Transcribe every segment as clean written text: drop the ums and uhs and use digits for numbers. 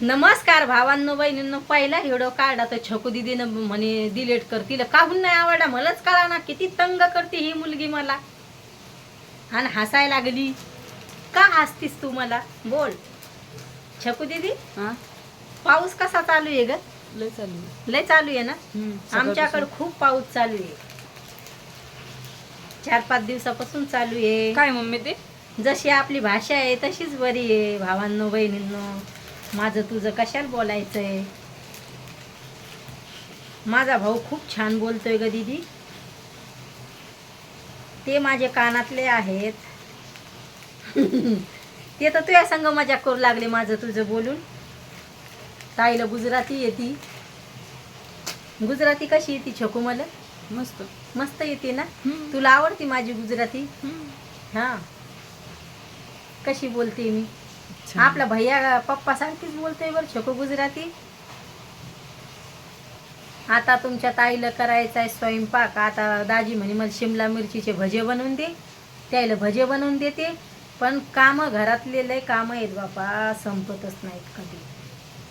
नमस्कार भावांनो बहिणींनो. पहिला व्हिडिओ काढला तर छकू दीदीनं म्हणे डिलीट कर. तिला काहून नाही आवडला मलाच कळा ना. किती तंग करते ही मुलगी मला. आणि हसायला लागली. का हसतीस तू मला बोल छकू दीदी. पाऊस कसा चालू आहे ग? लय चालू आहे ना. आमच्याकडे खूप पाऊस चालू आहे. 4-5 दिवसापासून चालू आहे. काय मम्मी ते जशी आपली भाषा आहे तशीच बरी आहे. भावांनो बहिणींनो, माझं तुझं कशाला बोलायचंय. माझा भाऊ खूप छान बोलतोय ग दीदी. ते माझे कानातले आहेत. ते तर तुझ्या संग मजा करू लागले माझं तुझं बोलून. ताईला गुजराती येते. गुजराती कशी येते छकू मला? मस्त मस्त येते ना. तुला आवडती माझी गुजराती? हा. कशी बोलते मी? आपला भैया पप्पा सारखीच बोलतोय बरं छकू गुजराती. आता तुमच्या ताईला करायचा आहे स्वयंपाक. आता दाजी म्हणे मला शिमला मिरचीचे भजे बनवून दे. त्याला भजे बनवून देते. पण कामं घरातले लय कामं आहेत बापा, संपतच नाहीत कधी.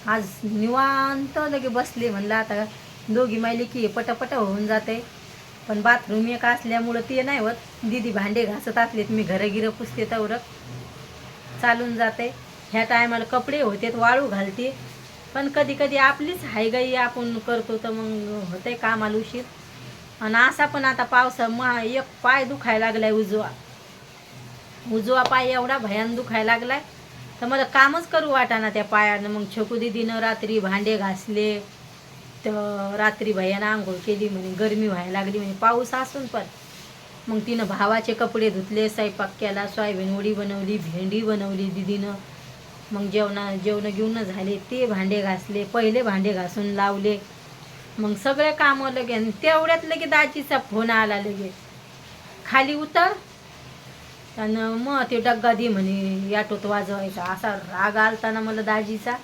आज निवांत लगे बसले. म्हणलं आता दोघी मायली की पटापट होऊन जाते. पण बाथरूम एक असल्यामुळं ते नाही होत. दीदी भांडे घासत असलेत, मी घरं गिरं पुसते तेवढं चालून जाते. ह्या टायमाला कपडे होते वाळू घालते. पण कधी कधी आपलीच हायगाई आपण करतो तर मग होते कामाला उशीर. आणि असा पण आता पावसा एक पाय दुखायला लागलाय. उजवा पाय एवढा भयान दुखायला लागलाय तर मला कामच करू वाटाना त्या पायानं. मग छकू दीदीनं रात्री भांडे घासले. तर रात्री भैयानं आंघोळ केली. म्हणे गरमी व्हायला लागली म्हणे पाऊस असून पण. मग तिनं भावाचे कपडे धुतले, स्वयंपाक केला, सोयाबीन वडी बनवली, भेंडी बनवली दीदीनं. मग जेवण घेऊन झाले. ते भांडे घासले, पहिले भांडे घासून लावले. मग सगळे कामं लगे. तेवढ्यात लगे दाजीचा फोन आला. लगे खाली उतर आणि मग ते डग्गा दे म्हणे याटोत वाजवायचा. असा राग आलता मला दाजीचा.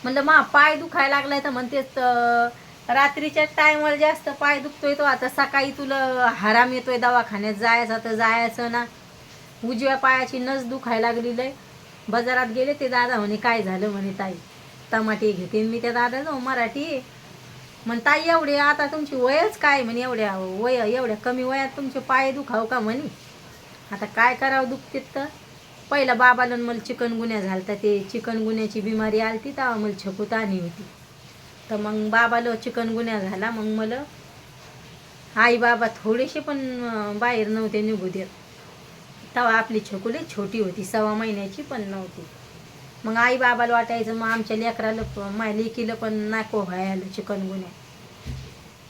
म्हणलं मा पाय दुखायला लागलाय तर म्हणतेच रात्रीच्या टायमाला जास्त पाय दुखतोय तो. आता सकाळी तुला हराम येतोय दवाखान्यात जायचं तर जायचं ना. उजव्या पायाची नस दुखायला लागली लय. बाजारात गेले ते दादा म्हणे काय झालं म्हणे ताई टमाटे घेते. मी त्या दादा जाऊ मराठी म्हण ताई एवढे आता तुमची वयच काय म्हणे एवढ्या कमी वयात तुमचे पाय दुखाव का म्हणे. आता काय करावं दुखतेत तर. पहिला बाबाला मला चिकनगुन्या झालता. ते चिकनगुन्याची बिमारी आलती तेव्हा मला छकूतानी होती. तर मग बाबाला चिकनगुन्या झाला. मग मला आई बाबा थोडेसे पण बाहेर नव्हते निघू देत. तेव्हा आपली छकुली छोटी होती, 1.25 महिन्याची पण नव्हती. मग आई बाबाला वाटायचं मग आमच्या लेकराला माझ्या लेकीला पण नको व्हायला चिकनगुन्या.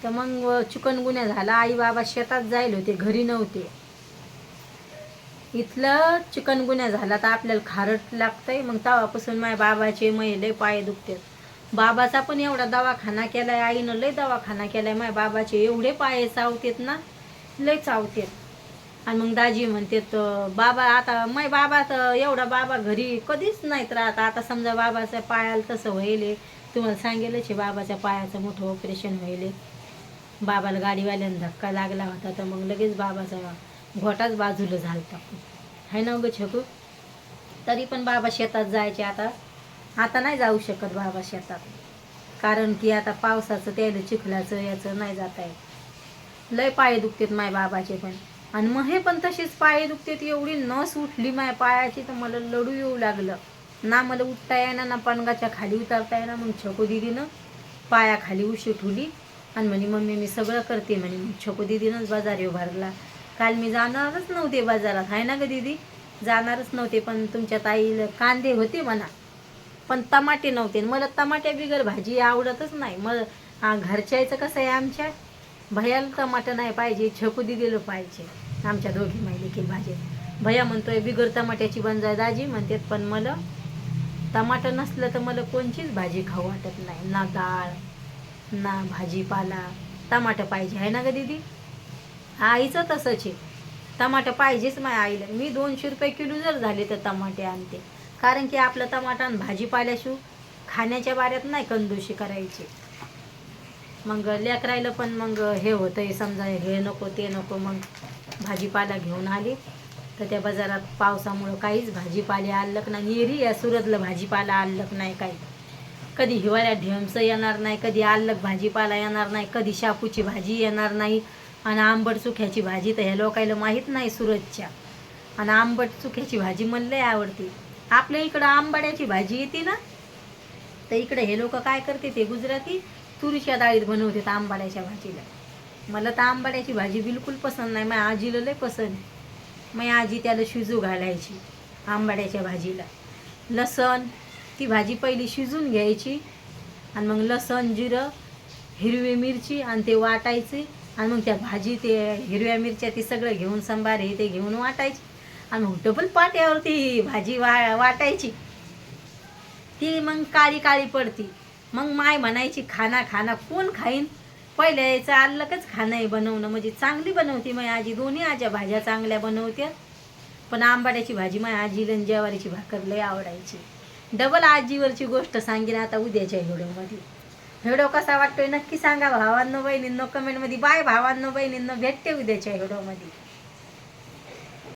तर मग चिकनगुन्या झाला. आई बाबा शेतात जायला होते, घरी नव्हते. इथलं चिकनगुन्या झाला तर आपल्याला खारट लागतंय. मग तेव्हापासून माझ्या बाबाचे लय पाय दुखतात. बाबाचा पण एवढा दवाखाना केलाय आईनं, लय दवाखाना केलाय. माझ्या बाबाचे एवढे पाय चावतेत ना, लय चावतेत. आणि मग दाजी म्हणते बाबा आता माय बाबा तर एवढा बाबा घरी कधीच नाहीत राहत. आता समजा बाबाच्या पायाला तसं व्हायले. तुम्हाला सांगेलच बाबाच्या पायाचं मोठं ऑपरेशन व्हायले. बाबाला गाडीवाल्यानं धक्का लागला होता तर मग लगेच बाबाचा घोटाच बाजूला झालता. हाय ना उगं छकू. तरी पण बाबा शेतात जायचे. आता नाही जाऊ शकत बाबा शेतात. कारण की आता पावसाचं त्याला चिखलाचं याचं नाही जाता येत. लय पाय दुखतेत माय बाबाचे पण. आणि मग हे पण तशीच पाय दुखतेत. एवढी नस उठली माय पायाची तर मला लढू येऊ लागलं ना. मला उठता येणार ना, पणगाच्या खाली उतरता येणार. मग छकू दीदीनं पायाखाली उशी ठुली आणि म्हणे मम्मी मी सगळं करते म्हणे. मग छकू दीदीनंच बाजार येऊ भरला. काल मी जाणारच नव्हते बाजारात. आहे ना ग दीदी, जाणारच नव्हते. पण तुमच्या ताईला कांदे होते म्हणा, पण टमाटे नव्हते. मला टमाट्या बिगर भाजी आवडतच नाही. मग घरच्याचं कसं आहे, आमच्या भैयाला टमाटर नाही पाहिजे, छकू दीदीला पाहिजे. आमच्या दोघी माहिती की भाजी. भैया म्हणतोय बिगर टमाट्याची बनजाय दाजी म्हणतात. पण मला टमाटर नसलं तर मला कोणचीच भाजी खाऊ वाटत नाही. ना डाळ ना भाजीपाला, टमाटर पाहिजे. आहे ना ग दीदी. आईचं तसंच आहे, टमाटर पाहिजेच माझ्या आईला. मी 200 रुपये किलो जर झाले तर टमाटे आणते. कारण की आपलं टमाटा भाजीपाल्याशिवाय खाण्याच्या बाऱ्यात नाही कंदुशी करायची. मग लेकरायला पण मग हे होतंय समजा हे नको ते नको. मग भाजीपाला घेऊन आली तर त्या बाजारात पावसामुळं काहीच भाजीपाले आल्लक नाही. एरिया सुरतला भाजीपाला आल्लक नाही काही. कधी हिवाळ्यात ढेमसं येणार नाही, कधी आल्लक भाजीपाला येणार नाही, कधी शापूची भाजी येणार नाही. आणि आंबट चुक्याची भाजी तर ह्या लोकायला माहीत नाही सुरतच्या. आणि आंबट चुक्याची भाजी मला लय आवडते. आपल्या इकडं आंबाड्याची भाजी येते ना, तर इकडे हे लोक काय करते, ते गुजराती तुरीच्या डाळीत बनवतात आंबाड्याच्या भाजीला. मला तर आंबाड्याची भाजी बिलकुल पसंत नाही. माझ्या आजीला लय पसंत. माझी आजी त्याला शिजू घालायची आंबाड्याच्या भाजीला. लसण, ती भाजी पहिली शिजून घ्यायची आणि मग लसण, जिरं, हिरवी मिरची आणि ते वाटायचे. आणि मग त्या भाजी ते हिरव्या मिरच्या ते सगळं घेऊन संभार हे ते घेऊन वाटायची. आणि मग डबल पाट्यावरती भाजी वाटायची. ती मग काळी काळी पडती. मग माय म्हणायची, खाना खाना कोण खाईन. पहिल्या यायचं आल्लकच खाणं आहे बनवणं. म्हणजे चांगली बनवते माझी आजी. दोन्ही आज्या भाज्या चांगल्या बनवत्या. पण आंबाड्याची भाजी माझ्या आजीला आणि ज्वारीची भाकर लय आवडायची. डबल आजीवरची गोष्ट सांगेन आता उद्याच्या व्हिडिओमध्ये. व्हिडिओ कसा वाटतोय नक्की सांगा भावांनो बहिणींनो कमेंटमध्ये. बाय भावांनो बहिणींनो, भेटते उद्याच्या व्हिडिओमध्ये.